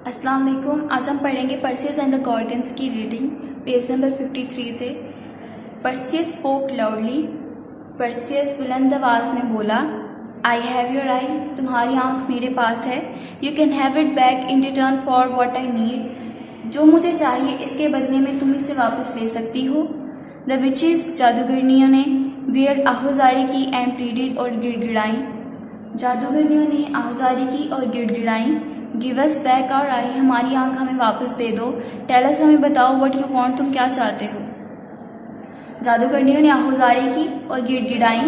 अस्सलाम वालेकुम। आज हम पढ़ेंगे पर्सियस एंड द गॉर्गन्स की रीडिंग पेज नंबर 53 से। Perseus spoke loudly. पर्सियस बुलंद आवाज़ में बोला, आई हैव योर आई, तुम्हारी आँख मेरे पास है। You can have it back in return for what I need, जो मुझे चाहिए इसके बदले में तुम इसे वापस ले सकती हो। द विचेस, जादूगरनियों ने, वेयर आहुजारी की एंड प्लीडेड और गिड़गिड़ाई। जादूगरनियों ने आहुजारी की और गिड़गिड़ाई। गिव अस बैक आवर आई, हमारी आंख हमें वापस दे दो। टेल अस, हमें बताओ, व्हाट यू वांट, तुम क्या चाहते हो। जादूगरनियों ने आहुजारी की और गिड़गिड़ाई,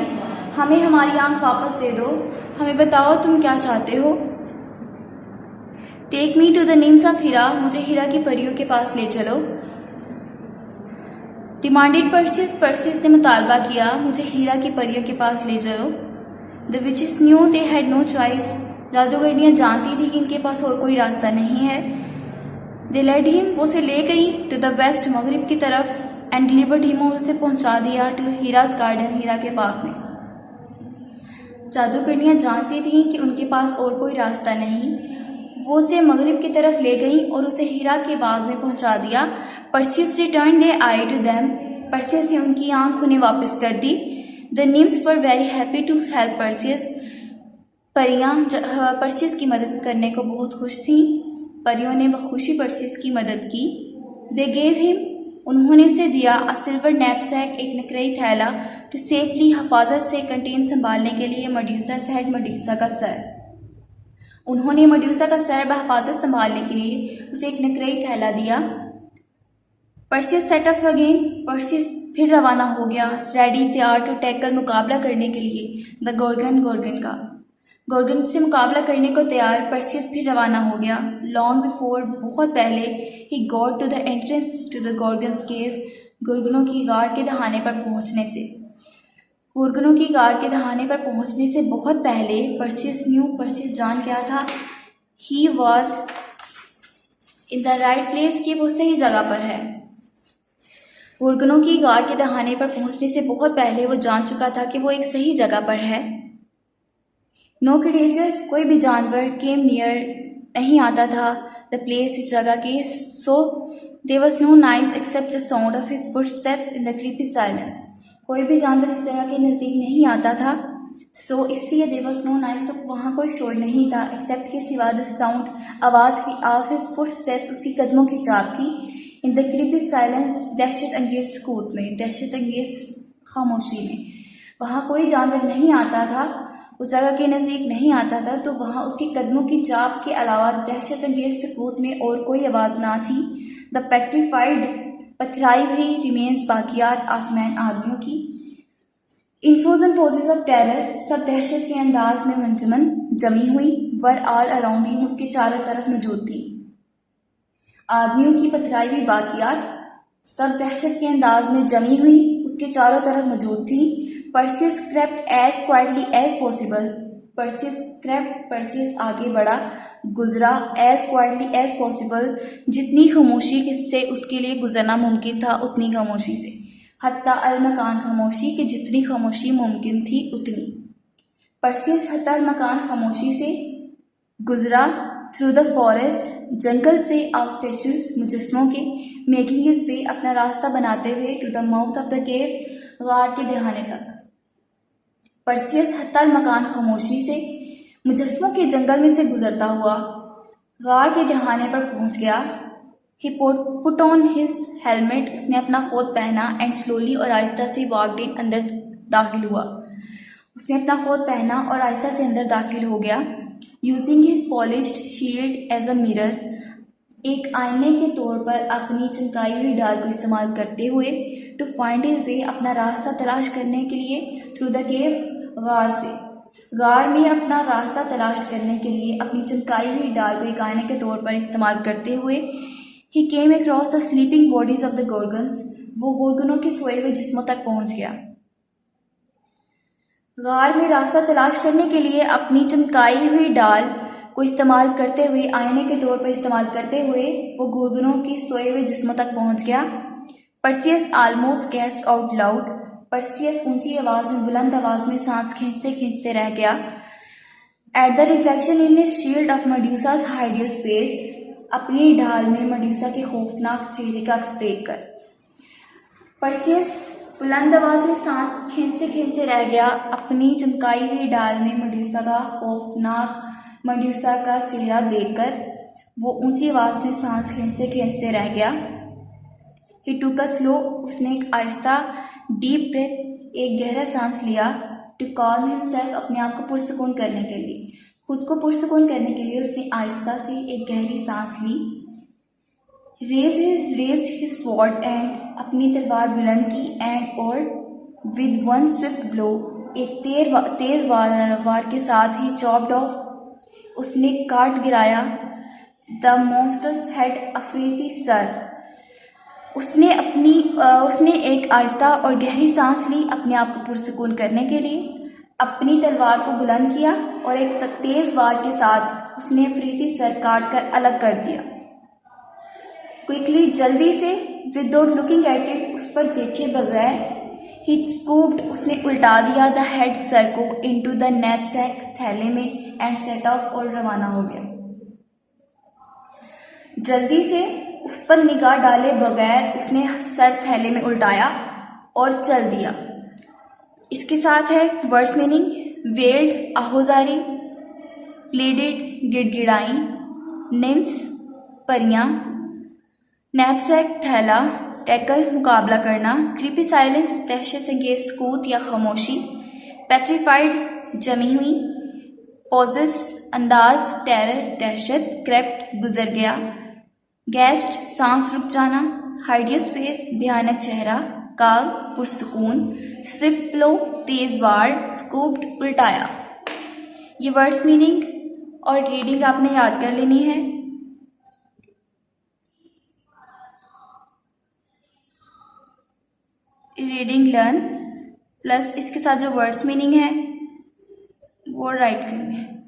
हमें हमारी आंख वापस दे दो, हमें बताओ तुम क्या चाहते हो। Take me to the nymphs of Hera, मुझे हीरा की परियों के पास ले चलो। डिमांडेड पर्सियस, पर्सियस ने मुतालबा किया, मुझे हीरा की परियों के पास ले चलो। The witches knew they had no choice, जादूगरनियाँ जानती थी कि इनके पास और कोई रास्ता नहीं है। दे लेड हिम, वो उसे ले गई, टू द वेस्ट, मगरिब की तरफ, एंड डिलीवर्ड हिम, और उसे पहुंचा दिया, टू हीराज गार्डन, हीरा के बाग में। जादूगरनियाँ जानती थी कि उनके पास और कोई रास्ता नहीं, वो उसे मगरिब की तरफ ले गई और उसे हीरा के बाग में पहुंचा दिया। Perseus return the eye to them, Perseus ने उनकी आंख उन्हें वापस कर दी। The nymphs were very happy to help Perseus, परियां पर्सियस की मदद करने को बहुत खुश थीं। परियों ने बखुशी पर्सियस की मदद की। दे गेव हिम, उन्होंने उसे दिया, अ सिल्वर नैपसैक, एक नकरई थैला, टू सेफली, हफाजत से, कंटेन, संभालने के लिए, मड्यूसा's हेड, मड्यूसा का सर। उन्होंने मड्यूसा का सर बहफाजत संभालने के लिए उसे एक नकरई थैला दिया। Perseus set of again, Perseus फिर रवाना हो गया, रेडी, तैयार, टू टैकल, मुकाबला करने के लिए, द गोर्गन, गोर्गन का, गोर्गन से मुकाबला करने को तैयार। पर्सियस फिर रवाना हो गया। लॉन्ग बिफोर, बहुत पहले, he got to the entrance to the Gorgons cave, गोर्गनों की गार के दहाने पर पहुंचने से, गोर्गनों की गार के दहाने पर पहुंचने से बहुत पहले, पर्सियस न्यू, पर्सियस जान गया था, he was in the right place, कि वो सही जगह पर है। गोर्गनों की गार के दहाने पर पहुंचने से बहुत पहले वो जान चुका था कि वो एक सही जगह पर है। नो क्रिएचर्स, कोई भी जानवर, केम नियर, नहीं आता था, द प्लेस, इस जगह के, so there was no noise except the sound of his footsteps in the creepy silence, कोई भी जानवर इस जगह के नज़दीक नहीं आता था। सो इसलिए देयर वाज नो नॉइज, तो वहाँ कोई शोर नहीं था, एक्सेप्ट के सिवा, द साउंड, आवाज़ की, ऑफ हिज फुटस्टेप्स, उसकी कदमों की चाप की, इन द क्रीपी साइलेंस, दहशत अंगेज सकूत में, दहशत अंगेज खामोशी में। वहाँ कोई जानवर नहीं आता था, उस जगह के नज़दीक नहीं आता था, तो वहाँ उसके कदमों की चाप के अलावा दहशत अंगेज सकूत में और कोई आवाज़ ना थी। द पेट्रीफाइड, पथराई हुई, रिमेन्स, बाकियात, ऑफ मैन, आदमियों की। इनफ्रोजन पोजेस ऑफ टेरर, सब दहशत के अंदाज में मंजमन, जमी हुई, वर ऑल अराउंड हिम, उसके चारों तरफ मौजूद थी। आदमियों की पथराई हुई बाकियात, सब दहशत के अंदाज में जमी हुई, उसके चारों तरफ मौजूद थी। Perseus crept as quietly as possible, Perseus crept, Perseus आगे बढ़ा, गुजरा, एज क्वाइटली एज पॉसिबल, जितनी खामोशी से उसके लिए गुजरना मुमकिन था उतनी खामोशी से, हत्ता अल मकान, खामोशी कि जितनी खामोशी मुमकिन थी उतनी। पर्सियस हत्ता अल मकान, खामोशी से गुजरा, थ्रू द फॉरेस्ट, जंगल से, ऑफ स्टेचूज, मुजस्मों के, मेकिंग हिज वे, अपना रास्ता बनाते हुए, to the mouth of the cave, गार के दहाने तक। पर्सियस हत्ता मकान, खामोशी से, मुजस्मों के जंगल में से गुजरता हुआ, गार के दहाने पर पहुंच गया। ही पुट ऑन हिज हेलमेट, उसने अपना खोत पहना, एंड स्लोली, और आहिस्ता से, वॉकड इन, अंदर दाखिल हुआ, उसने अपना खोत पहना और आहिस्ता से अंदर दाखिल हो गया। Using his polished shield as a mirror, एक आईने के तौर पर अपनी चमकाई हुई ढाल को इस्तेमाल करते हुए, टू फाइंड हिज वे, अपना रास्ता तलाश करने के लिए, थ्रू द केव, गार से, गार में अपना रास्ता तलाश करने के लिए अपनी चमकाई हुई ढाल को एक आईने के तौर पर इस्तेमाल करते हुए, he came across the sleeping bodies of the Gorgons, वो गोर्गनों के सोए हुए जिस्मों तक पहुंच गया। गार में रास्ता तलाश करने के लिए अपनी चमकाई हुई ढाल को इस्तेमाल करते हुए, आईने के तौर पर इस्तेमाल करते हुए, वो गोर्गनों की सोए हुए जिस्मों तक पहुंच गया। Perseus almost gasped out loud, Perseus ऊंची आवाज में, बुलंद आवाज में सांस खींचते खींचते रह गया। At the reflection in his shield of Medusa's hideous face, अपनी ढाल में मेडुसा के खौफनाक चेहरे का अक्स देखकर। परसियस बुलंद आवाज में सांस खींचते खींचते रह गया। अपनी चमकाई हुई ढाल में मेडुसा का चेहरा देखकर वो ऊंची आवाज में सांस खींचते खींचते रह गया। ही टुक अ स्लो, उसने एक आहिस्ता डीप ब्रेथ, एक गहरा सांस लिया। टू कॉल हिमसेल्फ, अपने आप को पुरसुकून करने के लिए, खुद को पुरसुकून करने के लिए उसने आहिस्ता से एक गहरी सांस ली। रेज्ड हिज स्वॉर्ड एंड, अपनी तलवार बुलंद की, एंड और विद वन स्विफ्ट ब्लो, एक तेज वार के साथ ही चॉप्ड ऑफ, उसने काट गिराया। द मॉन्स्टर्स हेड, अफरीती सर। उसने एक आहिस्ता और गहरी सांस ली अपने आप को पुरसुकून करने के लिए, अपनी तलवार को बुलंद किया और एक तेज वार के साथ उसने अफरीती सर काट कर अलग कर दिया। क्विकली, जल्दी से, विदाउट लुकिंग एट इट, उस पर देखे बगैर, ही स्कूप्ड, उसने उल्टा दिया द हेड, सर को, इनटू द नैपसैक, थैले में, एंड सेट ऑफ, और रवाना हो गया। जल्दी से, उस पर निगाह डाले बगैर उसने सर थैले में उल्टाया और चल दिया। इसके साथ है वर्ड्स मीनिंग। वेल्ड, आहोजारी। प्लीडेड, गिड़गिड़ाई। निम्स, परियां। नैपसैक, थैला। टैकल, मुकाबला करना। क्रीपी साइलेंस, दहशत अंगेज सकूत या खामोशी। पेट्रीफाइड, जमी हुई। पॉजेस, अंदाज, टेरर, दहशत। क्रेप्ट, गुजर गया। गैस्ड, सांस रुक जाना। हाइडियस फेस, भयानक चेहरा। काल, पुरसुकून। स्विफ्ट ब्लो, तेज वार। स्कूप्ड, उल्टाया। ये वर्ड्स मीनिंग और रीडिंग आपने याद कर लेनी है। रीडिंग लर्न प्लस इसके साथ जो वर्ड्स मीनिंग है वो राइट करने हैं।